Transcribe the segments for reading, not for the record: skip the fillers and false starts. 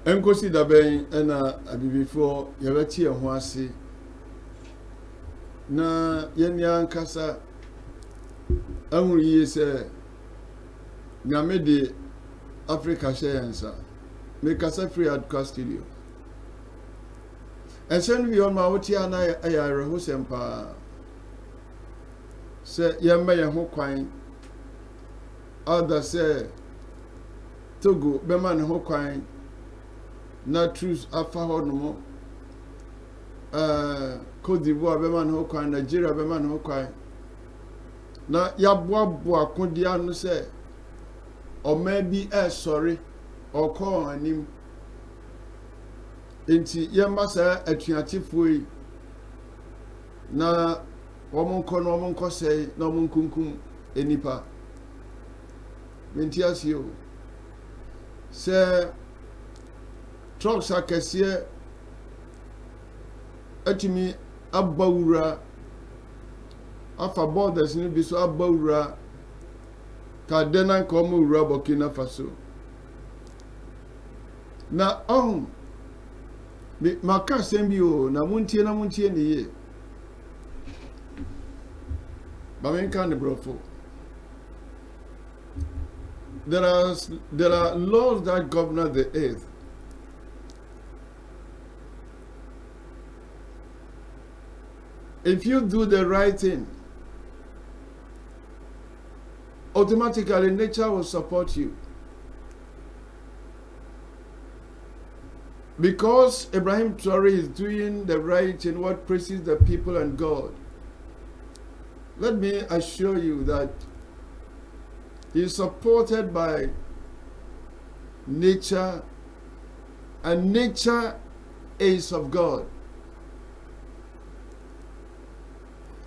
Enkosi da ben na abibifo yabati ho ase na yenya nkasa ahuru yi se nyame de Africa Science make us free Adkwart Studios. And send we on my otia na ayare ho sempa se yemma ye ho kwan other say Togo bema ne ho kwan na truth afa ho no mo Côte d'Ivoire bema ne ho kwan Nigeria bema ne ho kwan na ya boaboa kodia no se o ma bi sorry o ko anim enti yemma sa atuatifo yi na womonko sei na womonkunkum enipa menti asio se trucks akese atimi abawura afa borders ni bi so abawura ka denan ko mo wura Burkina Faso na maka sembi o na muntie ne ye ba men kan brofo. There are laws that govern the earth. If you do the right thing, automatically nature will support you. Because Ibrahim Traore is doing the right in what pleases the people and God, let me assure you that he is supported by nature, and nature is of God.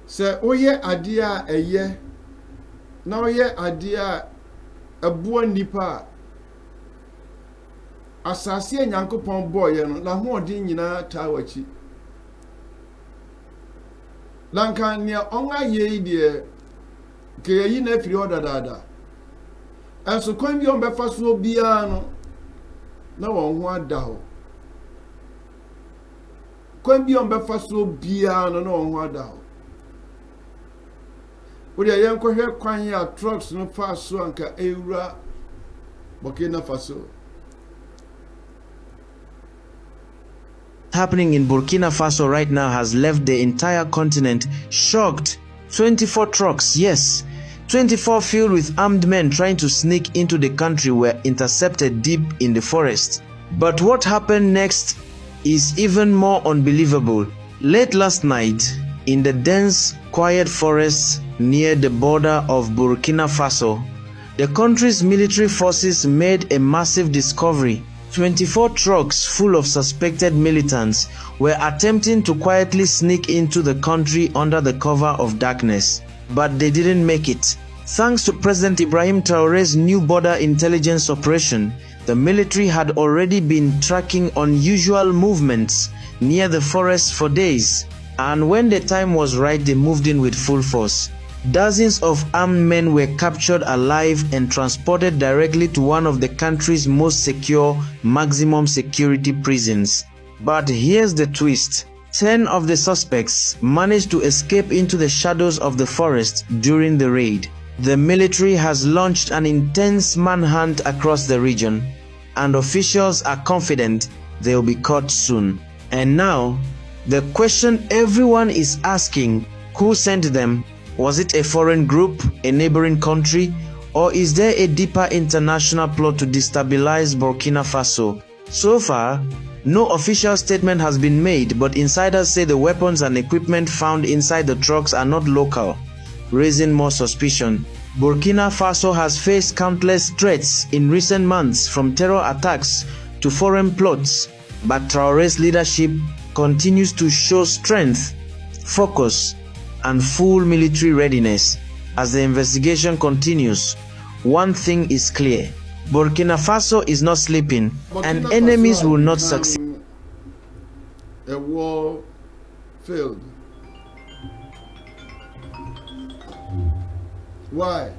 Se oye adia eye na oye adia abuo nipa asase enyankopon boye no na ho odin nyina tawachi lanka ne onga ye die ke yi na firi odadada enso kwan bi on be fa so bia no na won ho ada ho kwan bi on be fa so bia no na won ho ada ho Udia yanko he kwan ya trucks no fa so anka ewura Burkina Faso. Happening in Burkina Faso right now has left the entire continent shocked. 24 trucks, yes, 24 filled with armed men trying to sneak into the country were intercepted deep in the forest. But what happened next is even more unbelievable. Late last night, in the dense, quiet forests near the border of Burkina Faso, the country's military forces made a massive discovery. 24 trucks full of suspected militants were attempting to quietly sneak into the country under the cover of darkness, but they didn't make it. Thanks to President Ibrahim Traore's new border intelligence operation, the military had already been tracking unusual movements near the forest for days, and when the time was right, they moved in with full force. Dozens of armed men were captured alive and transported directly to one of the country's most secure, maximum security prisons. But here's the twist. 10 of the suspects managed to escape into the shadows of the forest during the raid. The military has launched an intense manhunt across the region, and officials are confident they'll be caught soon. And now, the question everyone is asking, who sent them? Was it a foreign group, a neighboring country, or is there a deeper international plot to destabilize Burkina Faso? So far, no official statement has been made, but insiders say the weapons and equipment found inside the trucks are not local, raising more suspicion. Burkina Faso has faced countless threats in recent months, from terror attacks to foreign plots, but Traore's leadership continues to show strength, focus, and full military readiness. As the investigation continues, one thing is clear: Burkina Faso is not sleeping, and enemies will not succeed. A war failed. Why?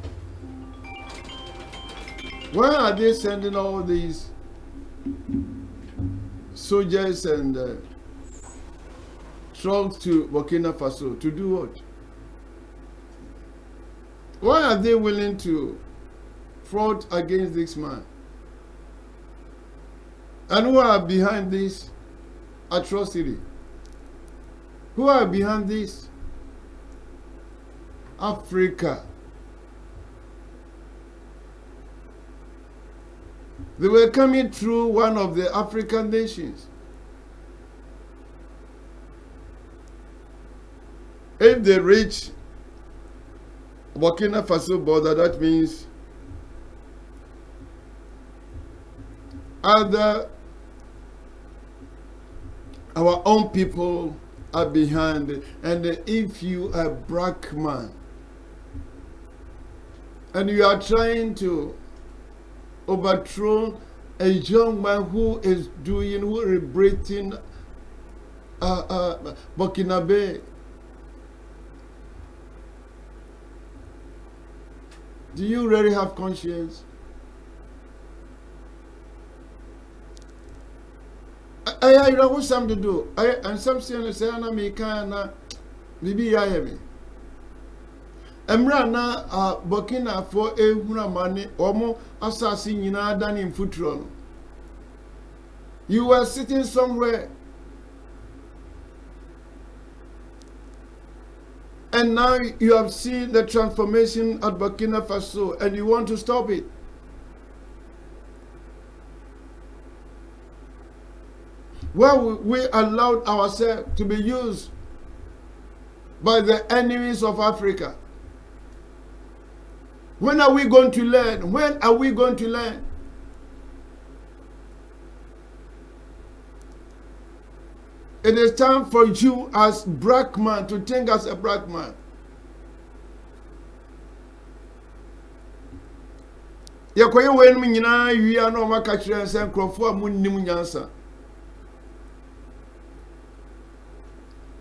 Why are they sending all these soldiers and trucks to Burkina Faso to do what? Why are they willing to fraud against this man? And who are behind this atrocity? Who are behind this? Africa. They were coming through one of the African nations. If they reach Burkina Faso border, that means either our own people are behind it, and if you are a black man and you are trying to overthrow a young man who is liberating Burkina Faso, do you really have conscience? I know what some to do. And some say na me kana bibi ya me. Emra na Burkina for ehuna mane omo asasi nyina dan in futuro no. You were sitting somewhere and now you have seen the transformation at Burkina Faso and you want to stop it. Well, we allowed ourselves to be used by the enemies of Africa. When are we going to learn? When are we going to learn? It is time for you as black man to think as a black man. Yakoye wen mi nyina wi ana o maka kire nsen krofo amunnim nyansa.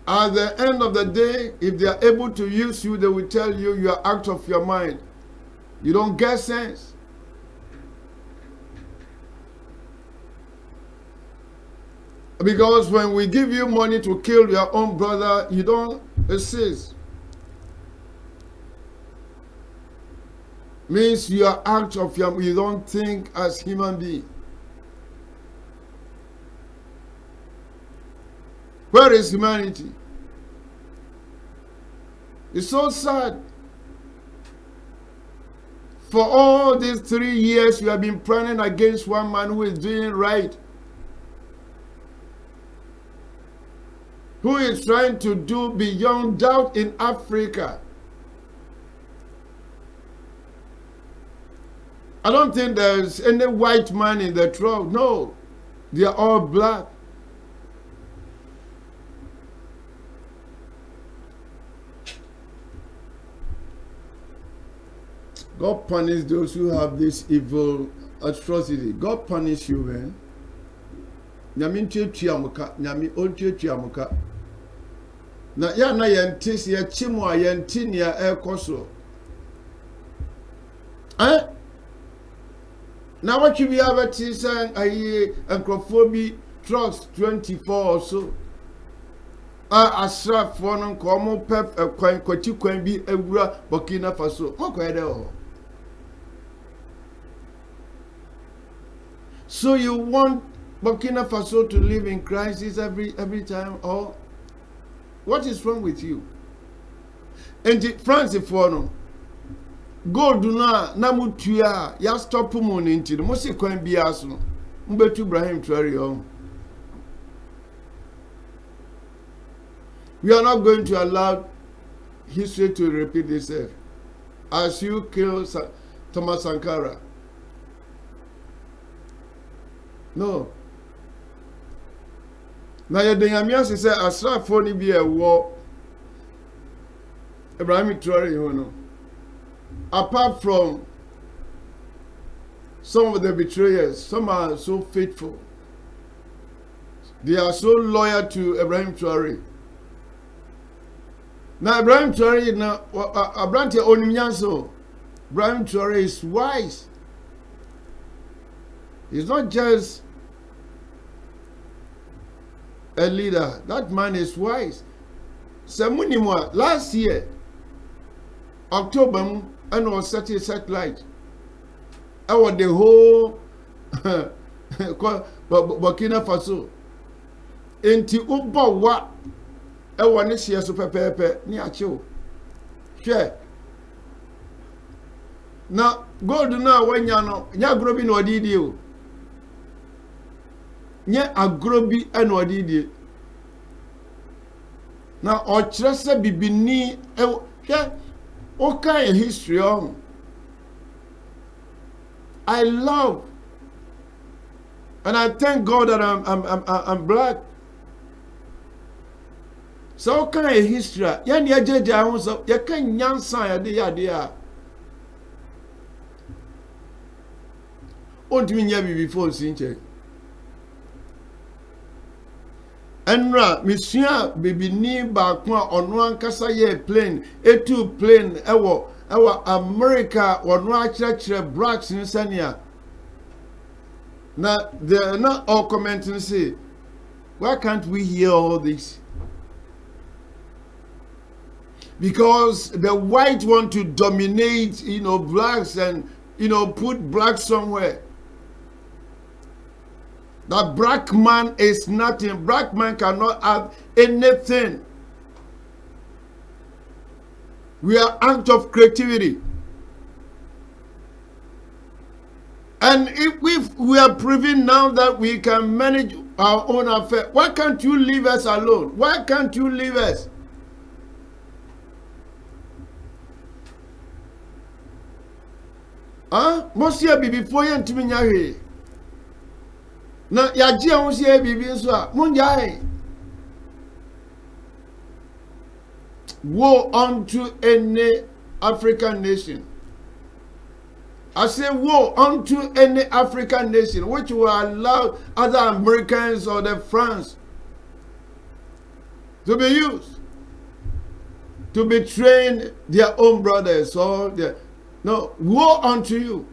At the end of the day, if they are able to use you, they will tell you you are out of your mind. You don't get sense. Because when we give you money to kill your own brother, you don't assist. Means you are out of your, you don't think as human being. Where is humanity? It's so sad. For all these 3 years, you have been planning against one man who is doing right, who is trying to do beyond doubt in Africa. I don't think there's any white man in the truck. No, they are all black. God punish those who have this evil atrocity. God punish you, man. Nyami ntwetwa nyami ontwetwa muka. Na ya na yente se ya chimu a yente ne ya ekoso. Na watwi bi abati san ayi encrophobi trucks 24 or so. Asrafo no nkomo pep kwan kwati kwan bi awura Burkina Faso. Mokoye de ho. So you want Burkina Faso to live in crisis every time, or what is wrong with you? And France for no gold na mutua ya stop mu nti mo se kwan bia so no mbetu Ibrahim Traore on. We are not going to allow history to repeat itself. As you kill Thomas Sankara. No. Na ye denyamia se asrafo ni bi ewo Ibrahim Traore you know. Apart from some of the betrayers, some are so faithful. They are so loyal to Ibrahim Traore. Now Ibrahim Traore na Abrante onimyanso. Ibrahim Traore is wise. He's not just a leader. That man is wise. Semunimwa, last year, October, and was set a satellite. I was the whole Burkina Faso. Enti uba wa e wani share so pepepe ni achiwo. Hwe. Na gold na wanya no, nya agrobi na odidi o. Nya agrobi na odidi. Na ochire se bibini e hwe o kan history on. I love and I thank God that I'm black. So kind of history. Yan ya jeja ho so ya kan nyansa ya de a. Ontimi nya bi before sinche. Enra misua bibini ba ko a ono ankasa ye plane, etu plane ewo America ono akire blacks in Sania. Now they're not all commenting say, why can't we hear all this? Because the white want to dominate, blacks and, put blacks somewhere. That black man is nothing. Black man cannot have anything. We are act of creativity. And if we are proving now that we can manage our own affairs, why can't you leave us alone? Why can't you leave us? Most year before you to me nyahe. Na yaji a see bibi nso a munjae. Woe unto any African nation. I say woe unto any African nation which will allow other Americans or the France to be used to betray their own brothers or their no, woe unto you.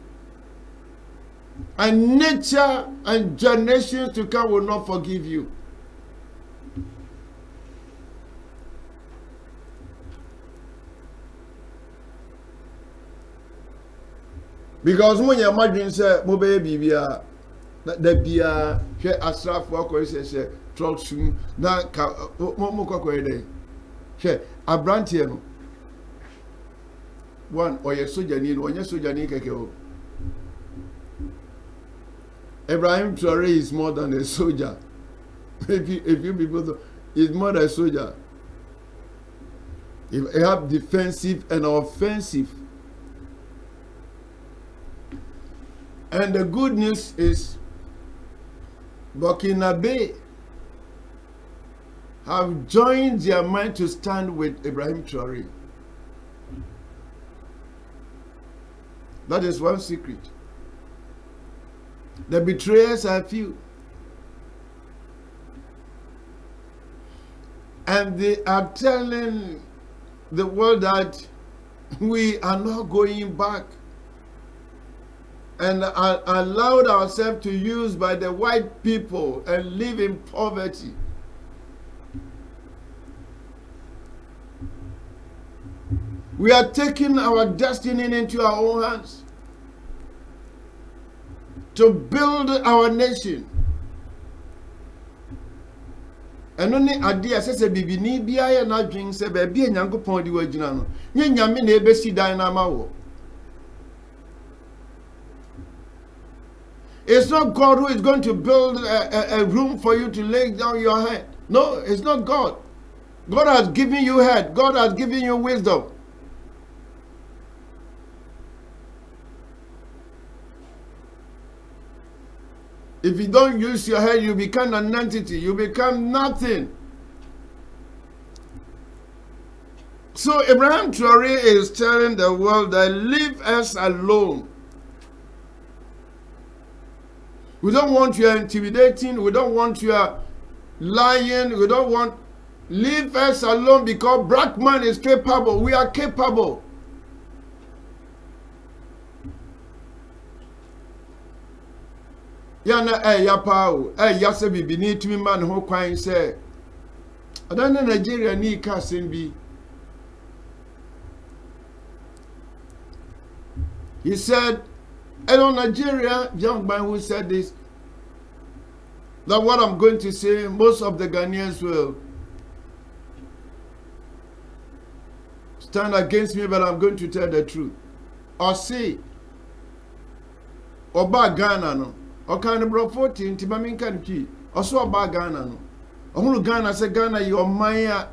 And nature and generations to come will not forgive you. Because when your imagine say mo be bibia that bia hwe asrafo akoy say trucks na mo kwakoy dey hwe abrantie no one oye sojani no onye sojani keke o. Ibrahim Traore is more than a soldier. If you people know, he's more than a soldier. He have defensive and offensive. And the good news is Burkina Faso have joined their mind to stand with Ibrahim Traore. That is one secret. The betrayers are few. And they are telling the world that we are not going back. And allowed ourselves to use by the white people and live in poverty. We are taking our destiny into our own hands to build our nation. And only idea says a bibini biya na drink say baby Nyankopon di wagina no. Nye nyame na ebesi dan na ma wo. It's not God who is going to build a room for you to lay down your head. No, it's not God. God has given you head. God has given you wisdom. If you don't use your head, you become an entity. You become nothing. So Ibrahim Traore is telling the world that leave us alone. We don't want you intimidating. We don't want you lying. We don't want... Leave us alone because black man is capable. We are capable. Yana ya pao ya se bibi ni tumi man ho kwan se adana Nigeria ni ka sembi. He said, hello Nigeria, young man who said this, that what I'm going to say, most of the Ghanaians will stand against me, but I'm going to tell the truth. Or say, Oba Ghana no, or kind of bro 14, Timamin Kanki, or so Oba Ghana no. Ohunu Ghana say Ghana your maya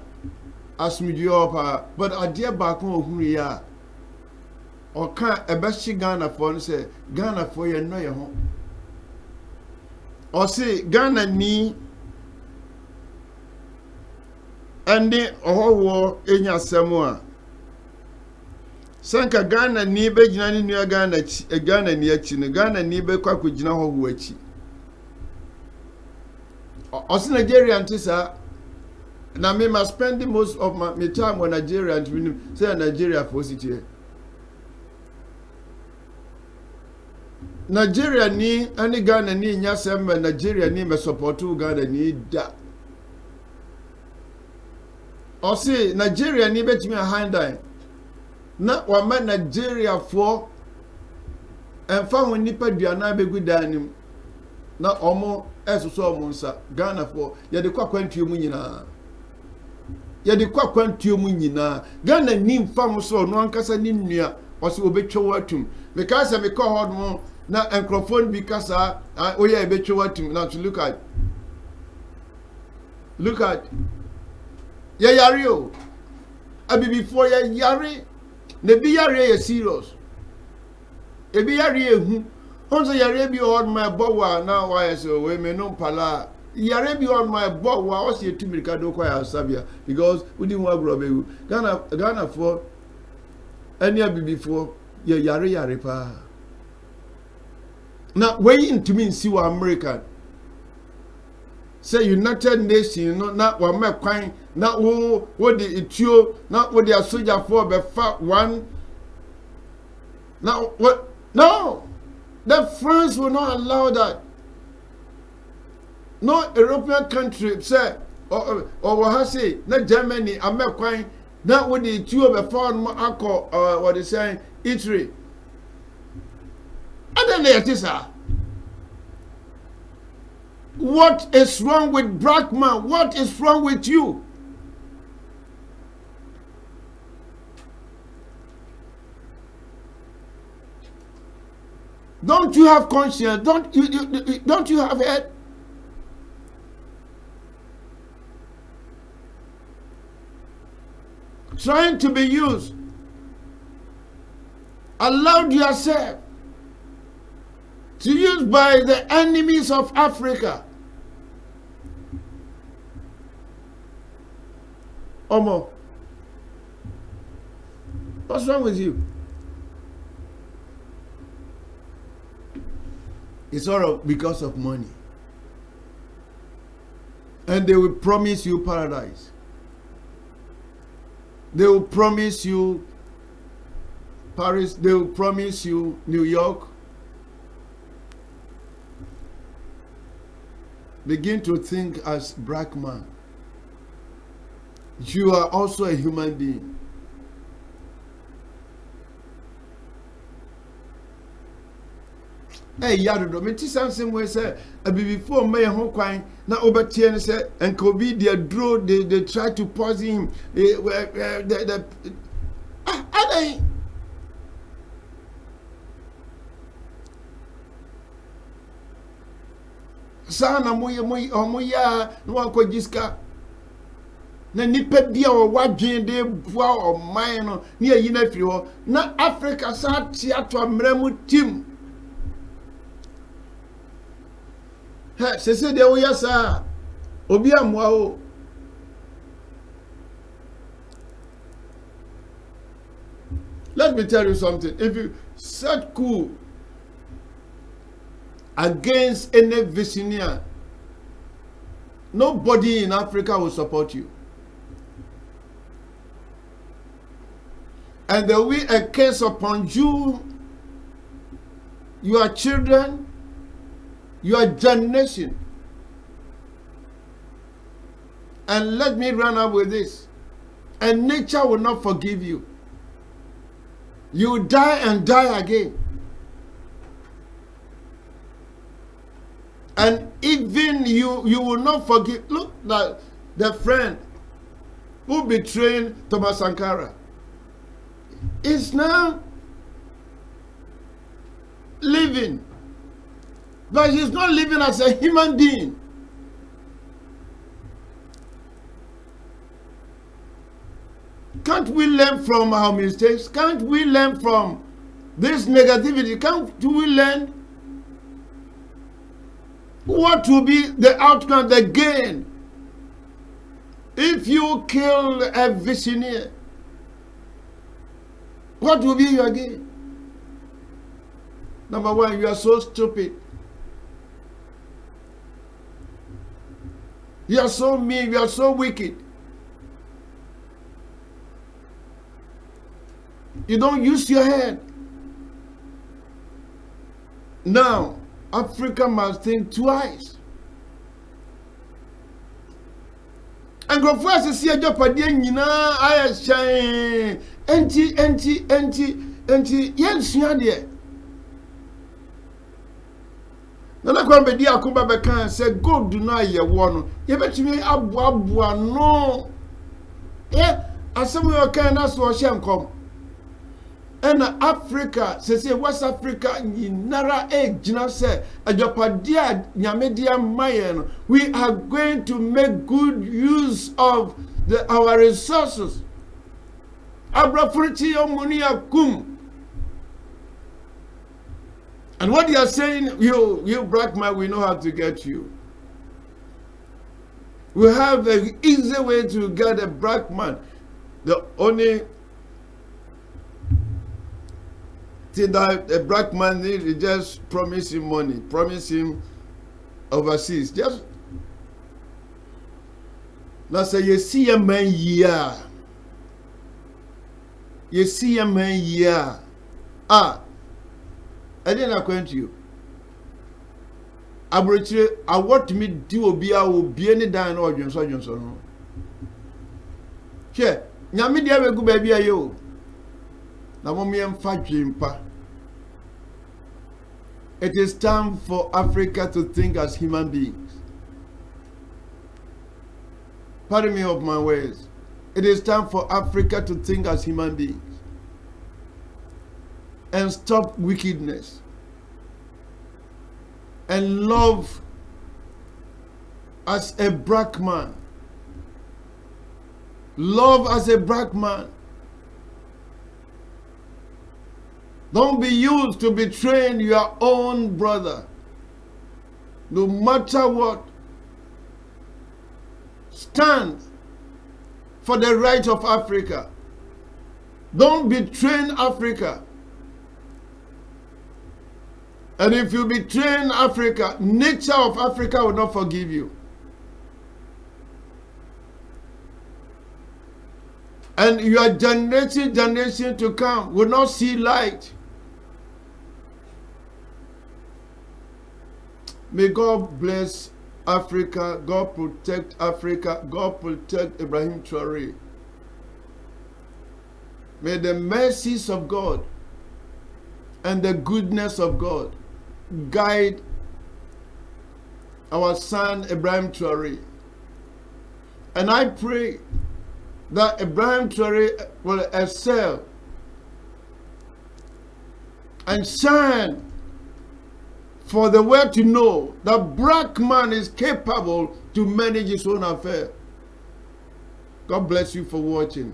asmidiopa, but a dear back home ya. Or can't a best Ghana for and say Ghana for your no your home. Or say Ghana ni and the war in your Samoa. Sanka Ghana ni be jina ni Ghana a Ghana ni echi Ghana ni be kwaku jina ho hu echi. Osi Nigeria ntisa na me must spend most of my time on Nigeria and say Nigeria for city. Nigeria ni ani Ghana ni nya sembe Nigeria ni me supportu Ghana ni da. Osi Nigeria ni betimi a handai. Na wa ma Nigeria for emfa won nipa duana begu danim. Na omo esoso omo nsa Ghana for ye de kwakwantuo mu nyina. Ye de kwakwantuo mu nyina. Ghana ni mfa mo so no ankasa ni nnua osi obetwo watum. Because me call hard mo na microphone because oya ebetwo watum. Now to look at ye yare o abi before ye yare ne bi yare ye serious e bi yare ehu onzo yare bi on my bowa na why so we me no pala yare bi on my bowa o se etumika do kwa ya sabia because we didn't want grobe Ghana for any abi before ye yare pa na we into me see wa American say United Nations no na wa me kwan na wo the etio na wo the soldier for be fa one now what no the France will not allow that. No European country say or what say na Germany America na wo the etio be fa no akọ what they say Italy and then it is what is wrong with black man? What is wrong with you? Don't you have conscience? Don't you have head? Trying to be used. Allowed yourself to use by the enemies of Africa. Omo, what's wrong with you? It's all because of money. And they will promise you paradise. They will promise you Paris. They will promise you New York. Begin to think as black man. You are also a human being. Hey, yado me ti something we say before me ho kwan na obetie ne say enko bi they draw they try to poison him sana moya no akọ jiska na nipa bia o wadwen de bua o man no ne ayi na firi ho na Africa sa tiato amramu tim ha sese de wo yasa obi amwa o let me tell you something. If you set cool against any visioneer, nobody in Africa will support you. And there will be a curse upon you, your children, your generation. And let me run up with this. And nature will not forgive you. You die and die again. And even you will not forgive. Look, the friend who betrayed Thomas Sankara is now living. But he's not living as a human being. Can't we learn from our mistakes? Can't we learn from this negativity? Can't we learn what will be the outcome, the gain, if you kill a visionary? What will be your gain? Number one, you are so stupid. You are so mean. You are so wicked. You don't use your head. Now, Africa must think twice. And go first to see a job at the end. I shine. Enti. Yes, you are there. Nana kwa mbedi akumba beka say God do not hear one. You bet me abu no. Asem yo kan na so hye nkom. And Africa, say West Africa, Nara Gina say, Ajopadia, Nyamedia Mayan, we are going to make good use of our resources. Abrafuriti Omunia Kum. And what they are saying, you black man, we know how to get you. We have an easy way to get a black man. The only that a black man needs just promise him money, promise him overseas. Just now say you see a man here. You see a man here. I didn't acquaint you. I want me do be any down or Johnson. Che, Nyami dia we go baby ayo. Na mommy am fa dwempa. It is time for Africa to think as human beings. Pardon me of my words. It is time for Africa to think as human beings. And stop wickedness. And love as a black man. Love as a black man. Don't be used to betraying your own brother. No matter what. Stand for the right of Africa. Don't betray Africa. And if you betray Africa, nature of Africa will not forgive you. And your generation to come will not see light. May God bless Africa. God protect Africa. God protect Ibrahim Traoré. May the mercies of God and the goodness of God guide our son Ibrahim Traoré. And I pray that Ibrahim Traoré will excel and shine for the world to know that black man is capable to manage his own affair. God bless you for watching.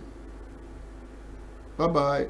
Bye-bye.